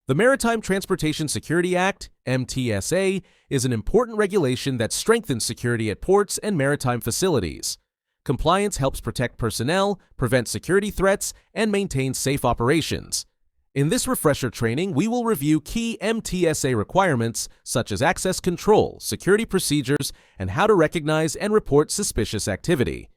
The Maritime Transportation Security Act, MTSA, is an important regulation that strengthens security at ports and maritime facilities. Compliance helps protect personnel, prevent security threats, and maintain safe operations. In this refresher training, we will review key MTSA requirements such as access control, security procedures, and how to recognize and report suspicious activity.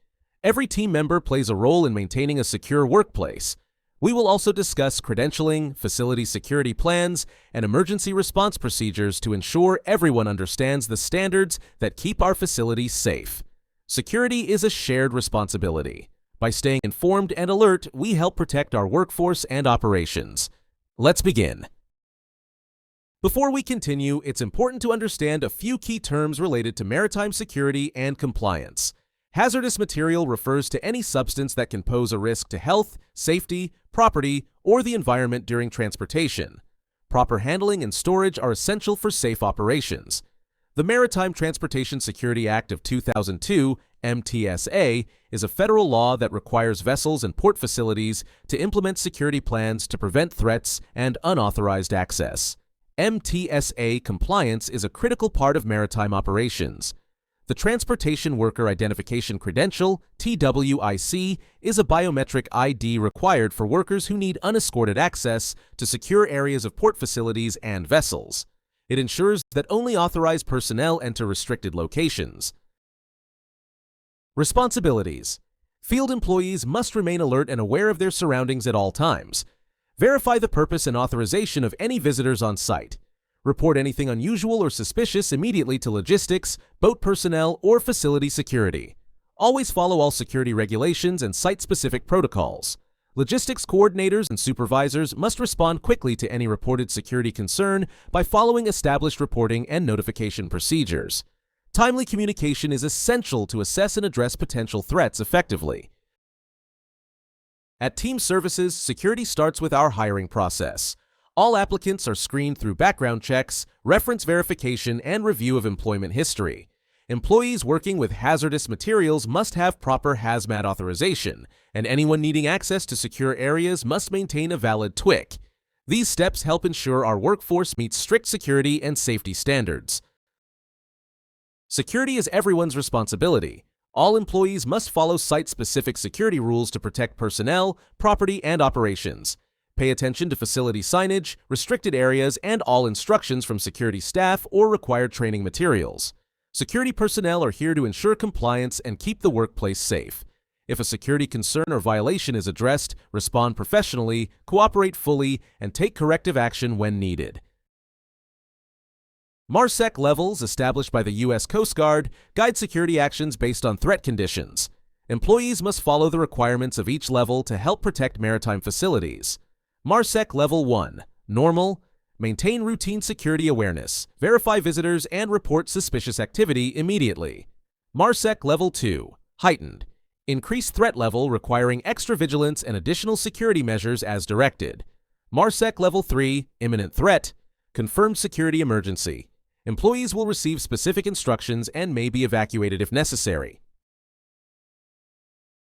Every team member plays a role in maintaining a secure workplace. We will also discuss credentialing, facility security plans, and emergency response procedures to ensure everyone understands the standards that keep our facilities safe. Security is a shared responsibility. By staying informed and alert, we help protect our workforce and operations. Let's begin. Before we continue, it's important to understand a few key terms related to maritime security and compliance. Hazardous material refers to any substance that can pose a risk to health, safety, property, or the environment during transportation. Proper handling and storage are essential for safe operations. The Maritime Transportation Security Act of 2002, MTSA, is a federal law that requires vessels and port facilities to implement security plans to prevent threats and unauthorized access. MTSA compliance is a critical part of maritime operations. The Transportation Worker Identification Credential, TWIC, is a biometric ID required for workers who need unescorted access to secure areas of port facilities and vessels. It ensures that only authorized personnel enter restricted locations. Responsibilities. Field employees must remain alert and aware of their surroundings at all times. Verify the purpose and authorization of any visitors on site. Report anything unusual or suspicious immediately to logistics, boat personnel, or facility security. Always follow all security regulations and site-specific protocols. Logistics coordinators and supervisors must respond quickly to any reported security concern by following established reporting and notification procedures. Timely communication is essential to assess and address potential threats effectively. At Team Services, security starts with our hiring process. All applicants are screened through background checks, reference verification, and review of employment history. Employees working with hazardous materials must have proper hazmat authorization, and anyone needing access to secure areas must maintain a valid TWIC. These steps help ensure our workforce meets strict security and safety standards. Security is everyone's responsibility. All employees must follow site-specific security rules to protect personnel, property, and operations. Pay attention to facility signage, restricted areas, and all instructions from security staff or required training materials. Security personnel are here to ensure compliance and keep the workplace safe. If a security concern or violation is addressed, respond professionally, cooperate fully, and take corrective action when needed. MARSEC levels established by the U.S. Coast Guard guide security actions based on threat conditions. Employees must follow the requirements of each level to help protect maritime facilities. MARSEC Level 1, Normal, maintain routine security awareness, verify visitors, and report suspicious activity immediately. MARSEC Level 2, Heightened, increase threat level requiring extra vigilance and additional security measures as directed. MARSEC Level 3, Imminent Threat, confirmed security emergency. Employees will receive specific instructions and may be evacuated if necessary.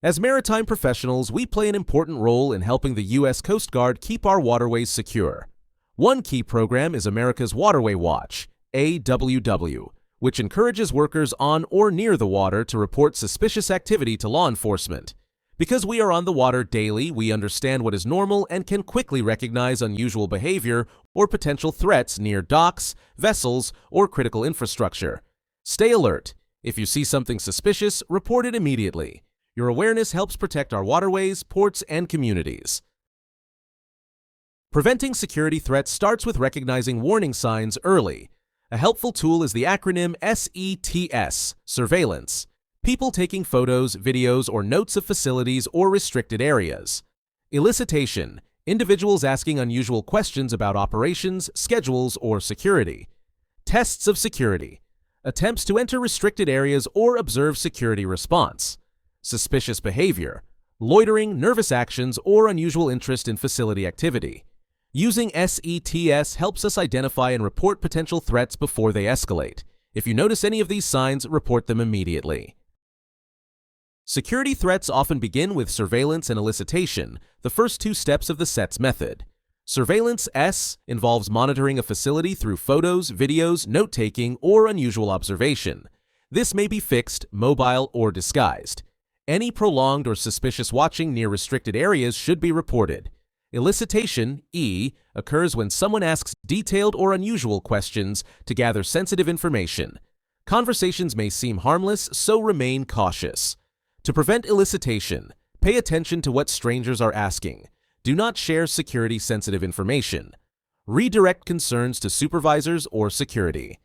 As maritime professionals, we play an important role in helping the U.S. Coast Guard keep our waterways secure. One key program is America's Waterway Watch, AWW, which encourages workers on or near the water to report suspicious activity to law enforcement. Because we are on the water daily, we understand what is normal and can quickly recognize unusual behavior or potential threats near docks, vessels, or critical infrastructure. Stay alert. If you see something suspicious, report it immediately. Your awareness helps protect our waterways, ports, and communities. Preventing security threats starts with recognizing warning signs early. A helpful tool is the acronym SETS, surveillance. People taking photos, videos, or notes of facilities or restricted areas. Elicitation, individuals asking unusual questions about operations, schedules, or security. Tests of security, attempts to enter restricted areas or observe security response. Suspicious behavior, loitering, nervous actions, or unusual interest in facility activity. Using SETS helps us identify and report potential threats before they escalate. If you notice any of these signs, report them immediately. Security threats often begin with surveillance and elicitation, the first two steps of the SETS method. Surveillance S involves monitoring a facility through photos, videos, note-taking, or unusual observation. This may be fixed, mobile, or disguised. Any prolonged or suspicious watching near restricted areas should be reported. Elicitation, E, occurs when someone asks detailed or unusual questions to gather sensitive information. Conversations may seem harmless, so remain cautious. To prevent elicitation, pay attention to what strangers are asking. Do not share security-sensitive information. Redirect concerns to supervisors or security.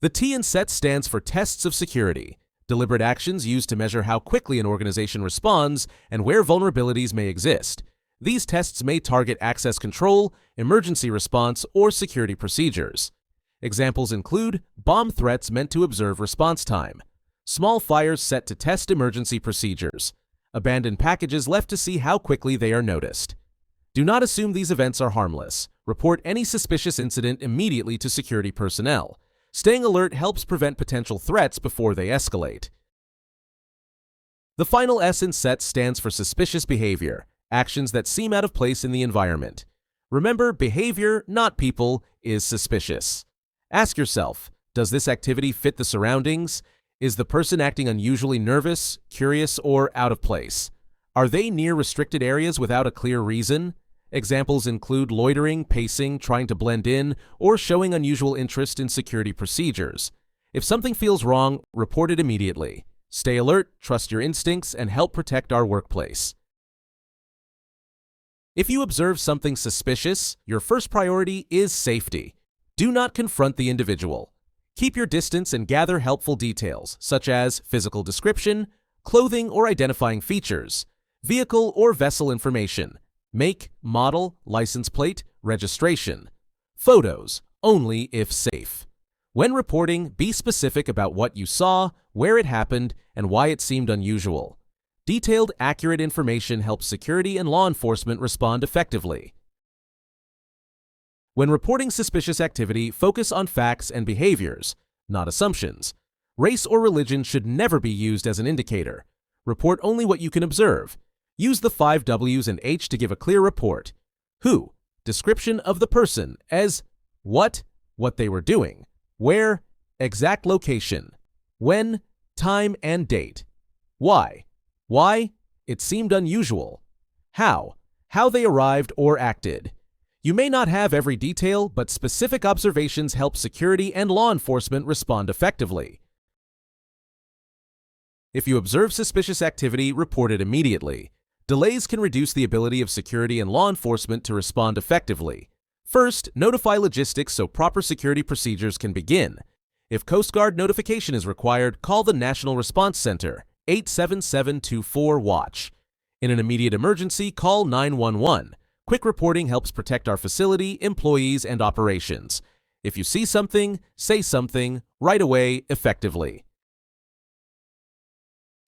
The T in SET stands for Tests of Security, deliberate actions used to measure how quickly an organization responds and where vulnerabilities may exist. These tests may target access control, emergency response, or security procedures. Examples include bomb threats meant to observe response time, small fires set to test emergency procedures, abandoned packages left to see how quickly they are noticed. Do not assume these events are harmless. Report any suspicious incident immediately to security personnel. Staying alert helps prevent potential threats before they escalate. The final S in SET stands for suspicious behavior, actions that seem out of place in the environment. Remember, behavior, not people, is suspicious. Ask yourself, does this activity fit the surroundings? Is the person acting unusually nervous, curious, or out of place? Are they near restricted areas without a clear reason? Examples include loitering, pacing, trying to blend in, or showing unusual interest in security procedures. If something feels wrong, report it immediately. Stay alert, trust your instincts, and help protect our workplace. If you observe something suspicious, your first priority is safety. Do not confront the individual. Keep your distance and gather helpful details, such as physical description, clothing or identifying features, vehicle or vessel information, make, model, license plate, registration. Photos, only if safe. When reporting, be specific about what you saw, where it happened, and why it seemed unusual. Detailed, accurate information helps security and law enforcement respond effectively. When reporting suspicious activity, focus on facts and behaviors, not assumptions. Race or religion should never be used as an indicator. Report only what you can observe. Use the 5 W's and H to give a clear report. Who, description of the person as what they were doing, where, exact location, when, time and date. Why, it seemed unusual. How they arrived or acted. You may not have every detail, but specific observations help security and law enforcement respond effectively. If you observe suspicious activity, report it immediately. Delays can reduce the ability of security and law enforcement to respond effectively. First, notify logistics so proper security procedures can begin. If Coast Guard notification is required, call the National Response Center, 877-24-WATCH. In an immediate emergency, call 911. Quick reporting helps protect our facility, employees, and operations. If you see something, say something, right away, effectively.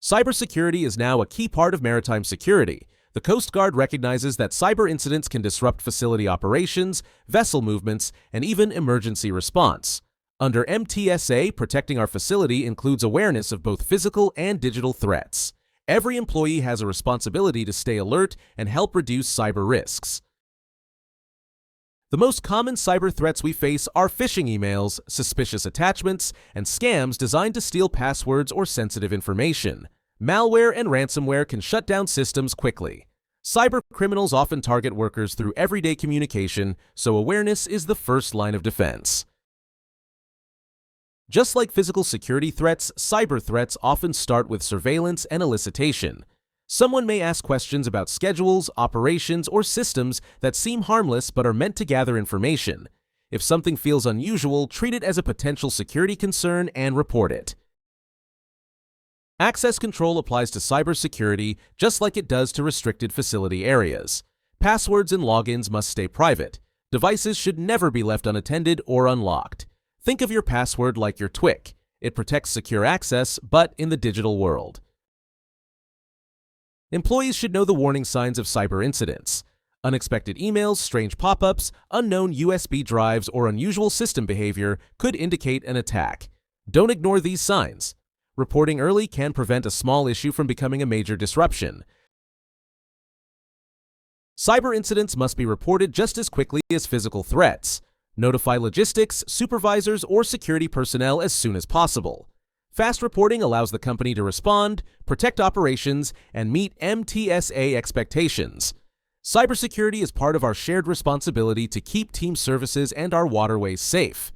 Cybersecurity is now a key part of maritime security. The Coast Guard recognizes that cyber incidents can disrupt facility operations, vessel movements, and even emergency response. Under MTSA, protecting our facility includes awareness of both physical and digital threats. Every employee has a responsibility to stay alert and help reduce cyber risks. The most common cyber threats we face are phishing emails, suspicious attachments, and scams designed to steal passwords or sensitive information. Malware and ransomware can shut down systems quickly. Cyber criminals often target workers through everyday communication, so awareness is the first line of defense. Just like physical security threats, cyber threats often start with surveillance and elicitation. Someone may ask questions about schedules, operations, or systems that seem harmless but are meant to gather information. If something feels unusual, treat it as a potential security concern and report it. Access control applies to cybersecurity just like it does to restricted facility areas. Passwords and logins must stay private. Devices should never be left unattended or unlocked. Think of your password like your TWIC. It protects secure access, but in the digital world. Employees should know the warning signs of cyber incidents. Unexpected emails, strange pop-ups, unknown USB drives, or unusual system behavior could indicate an attack. Don't ignore these signs. Reporting early can prevent a small issue from becoming a major disruption. Cyber incidents must be reported just as quickly as physical threats. Notify logistics, supervisors, or security personnel as soon as possible. Fast reporting allows the company to respond, protect operations, and meet MTSA expectations. Cybersecurity is part of our shared responsibility to keep team services and our waterways safe.